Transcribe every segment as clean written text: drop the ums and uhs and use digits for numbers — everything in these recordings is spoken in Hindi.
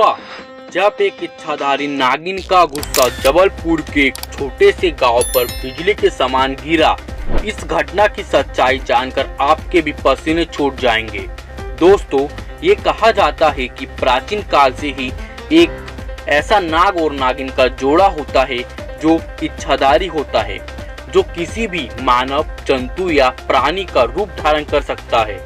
हुआ जब एक इच्छाधारी नागिन का गुस्सा जबलपुर के एक छोटे से गांव पर बिजली के समान गिरा। इस घटना की सच्चाई जानकर आपके भी पसीने छूट जाएंगे। दोस्तों, ये कहा जाता है कि प्राचीन काल से ही एक ऐसा नाग और नागिन का जोड़ा होता है जो इच्छाधारी होता है, जो किसी भी मानव, जंतु या प्राणी का रूप धारण कर सकता है।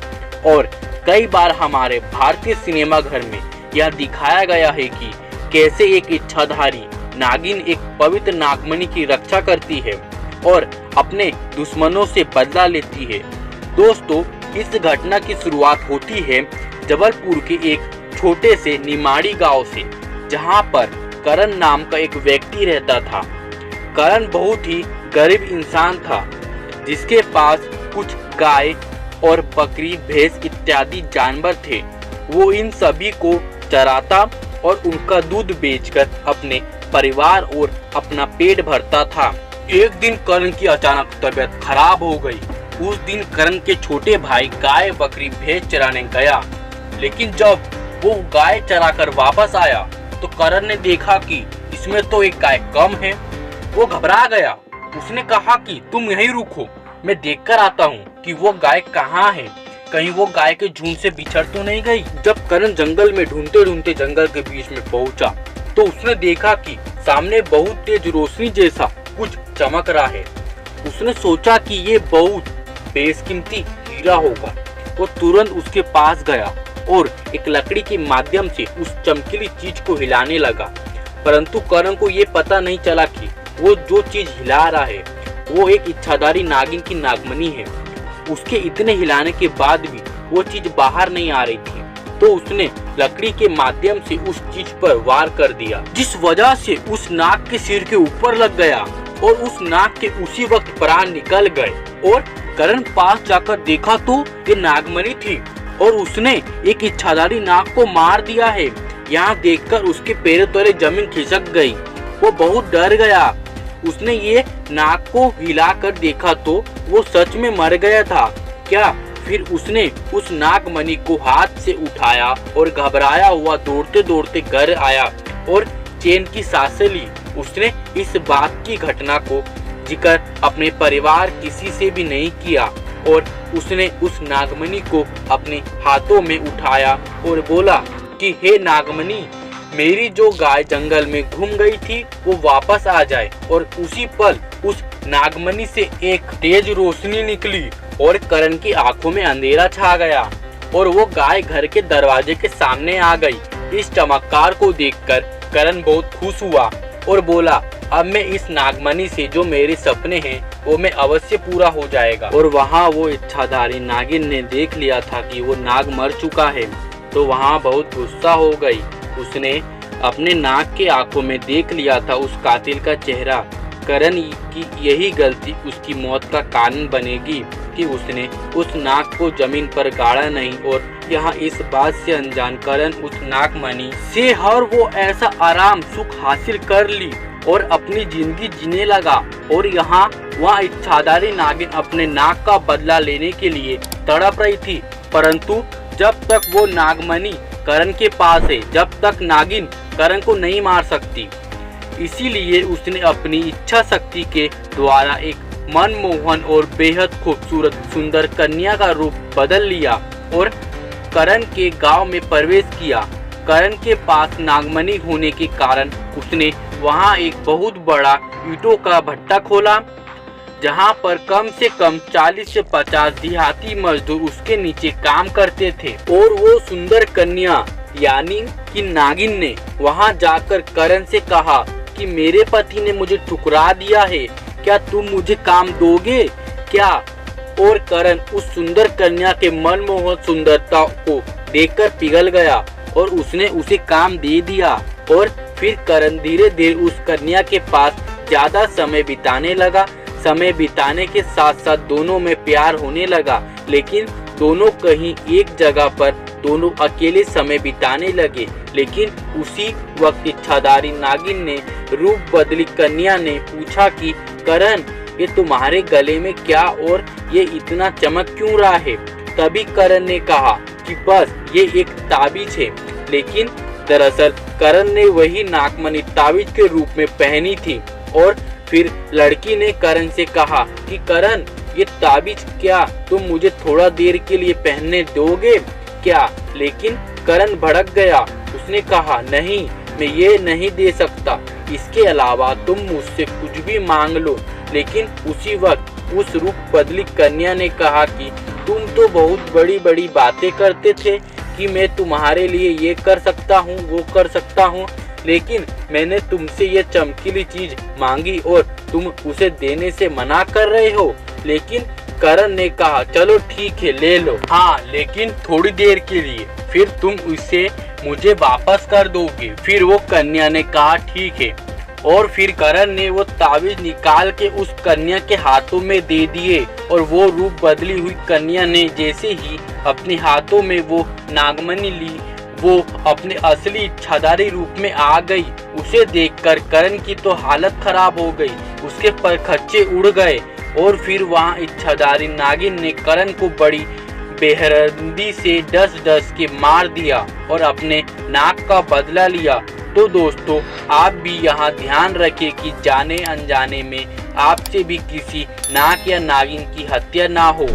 और कई बार हमारे भारतीय सिनेमा घर में यह दिखाया गया है कि कैसे एक इच्छाधारी नागिन एक पवित्र नागमणि की रक्षा करती है और अपने दुश्मनों से बदला लेती है। दोस्तों, इस घटना की शुरुआत होती है जबलपुर के एक छोटे से निमाड़ी गांव से, जहां पर करण नाम का एक व्यक्ति रहता था। करण बहुत ही गरीब इंसान था, जिसके पास कुछ गाय और बकरी, भैंस इत्यादि जानवर थे। वो इन सभी को चराता और उनका दूध बेचकर अपने परिवार और अपना पेट भरता था। एक दिन करण की अचानक तबीयत खराब हो गई। उस दिन करण के छोटे भाई गाय, बकरी, भैंस चराने गया, लेकिन जब वो गाय चराकर वापस आया तो करण ने देखा कि इसमें तो एक गाय कम है। वो घबरा गया। उसने कहा कि तुम यहीं रुको, मैं देखकर आता हूँ कि वो गाय कहाँ है, कहीं वो गाय के झुंड से बिछड़ तो नहीं गई। जब करण जंगल में ढूंढते ढूंढते जंगल के बीच में पहुंचा तो उसने देखा कि सामने बहुत तेज रोशनी जैसा कुछ चमक रहा है। उसने सोचा कि ये बहुत बेशकीमती हीरा होगा। वो तुरंत उसके पास गया और एक लकड़ी के माध्यम से उस चमकीली चीज को हिलाने लगा, परंतु करण को ये पता नहीं चला कि वो जो चीज हिला रहा है वो एक इच्छाधारी नागिन की नागमणि है। उसके इतने हिलाने के बाद भी वो चीज बाहर नहीं आ रही थी, तो उसने लकड़ी के माध्यम से उस चीज पर वार कर दिया, जिस वजह से उस नाग के सिर के ऊपर लग गया और उस नाग के उसी वक्त प्राण निकल गए। और करण पास जाकर देखा तो ये नागमणि थी और उसने एक इच्छाधारी नाग को मार दिया है। यहाँ देखकर उसके पैरों तले जमीन खिसक गई। वो बहुत डर गया। उसने ये नाग को हिला कर देखा तो वो सच में मर गया था क्या। फिर उसने उस नागमणि को हाथ से उठाया और घबराया हुआ दौड़ते दौड़ते घर आया और चैन की सांसें ली। उसने इस बात की घटना को जिक्र अपने परिवार किसी से भी नहीं किया और उसने उस नागमणि को अपने हाथों में उठाया और बोला कि हे नागमणि, मेरी जो गाय जंगल में घूम गई थी वो वापस आ जाए। और उसी पल उस नागमणि से एक तेज रोशनी निकली और करण की आंखों में अंधेरा छा गया और वो गाय घर के दरवाजे के सामने आ गई। इस चमत्कार को देखकर करण बहुत खुश हुआ और बोला, अब मैं इस नागमणि से जो मेरे सपने हैं वो मैं अवश्य पूरा हो जाएगा। और वहाँ वो इच्छाधारी नागिन ने देख लिया था कि वो नाग मर चुका है, तो वहाँ बहुत गुस्सा हो गई। उसने अपने नाग के आंखों में देख लिया था उस कातिल का चेहरा। करण की यही गलती उसकी मौत का कारण बनेगी कि उसने उस नाग को जमीन पर गाड़ा नहीं। और यहाँ इस बात से अनजान करण उस नागमणि से हर वो ऐसा आराम सुख हासिल कर ली और अपनी जिंदगी जीने लगा। और यहाँ वह इच्छाधारी नागिन अपने नाग का बदला लेने के लिए तड़प रही थी, परंतु जब तक वो नागमणि करण के पास है, जब तक नागिन करण को नहीं मार सकती। इसीलिए उसने अपनी इच्छा शक्ति के द्वारा एक मनमोहन और बेहद खूबसूरत सुंदर कन्या का रूप बदल लिया और करण के गांव में प्रवेश किया। करण के पास नागमणि होने के कारण उसने वहां एक बहुत बड़ा ईंटों का भट्टा खोला, जहां पर कम से कम 40 से 50 देहाती मजदूर उसके नीचे काम करते थे। और वो सुंदर कन्या यानी कि नागिन ने वहां जाकर करण से कहा कि मेरे पति ने मुझे ठुकरा दिया है, क्या तुम मुझे काम दोगे क्या। और करण उस सुंदर कन्या के मनमोहक सुंदरता को देखकर पिघल गया और उसने उसे काम दे दिया। और फिर करण धीरे धीरे उस कन्या के पास ज्यादा समय बिताने लगा। समय बिताने के साथ साथ दोनों में प्यार होने लगा, लेकिन दोनों कहीं एक जगह पर दोनों अकेले समय बिताने लगे। लेकिन उसी वक्त इच्छाधारी नागिन ने रूप बदली कन्या ने पूछा कि करण, ये तुम्हारे गले में क्या और ये इतना चमक क्यों रहा है। तभी करण ने कहा कि बस ये एक ताबीज है, लेकिन दरअसल करण ने वही नागमणि ताबीज के रूप में पहनी थी और फिर लड़की ने करण से कहा कि करण, ये ताबीज क्या तुम मुझे थोड़ा देर के लिए पहनने दोगे क्या? लेकिन करण भड़क गया। उसने कहा, नहीं, मैं ये नहीं दे सकता। इसके अलावा तुम मुझसे कुछ भी मांग लो। लेकिन उसी वक्त उस रूप बदली कन्या ने कहा कि तुम तो बहुत बड़ी बड़ी बातें करते थे कि मैं तुम्हारे लिए ये कर सकता हूँ, वो कर सकता हूँ, लेकिन मैंने तुमसे ये चमकीली चीज मांगी और तुम उसे देने से मना कर रहे हो। लेकिन करण ने कहा, चलो ठीक है, ले लो, हाँ, लेकिन थोड़ी देर के लिए, फिर तुम उसे मुझे वापस कर दोगे। फिर वो कन्या ने कहा, ठीक है। और फिर करण ने वो ताबीज निकाल के उस कन्या के हाथों में दे दिए और वो रूप बदली हुई कन्या ने जैसे ही अपने हाथों में वो नागमणि ली, वो अपने असली इच्छाधारी रूप में आ गई। उसे देखकर करण की तो हालत खराब हो गई, उसके परखच्चे उड़ गए और फिर वहाँ इच्छाधारी नागिन ने करण को बड़ी बेरहमी से डस के मार दिया और अपने नाक का बदला लिया। तो दोस्तों, आप भी यहाँ ध्यान रखें कि जाने अनजाने में आपसे भी किसी नाग या नागिन की हत्या ना हो,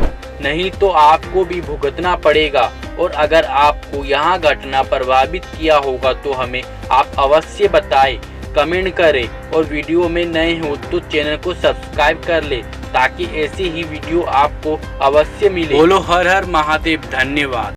नहीं तो आपको भी भुगतना पड़ेगा। और अगर आपको यहाँ घटना प्रभावित किया होगा तो हमें आप अवश्य बताएं, कमेंट करें और वीडियो में नए हो तो चैनल को सब्सक्राइब कर ले ताकि ऐसी ही वीडियो आपको अवश्य मिले। बोलो हर हर महादेव। धन्यवाद।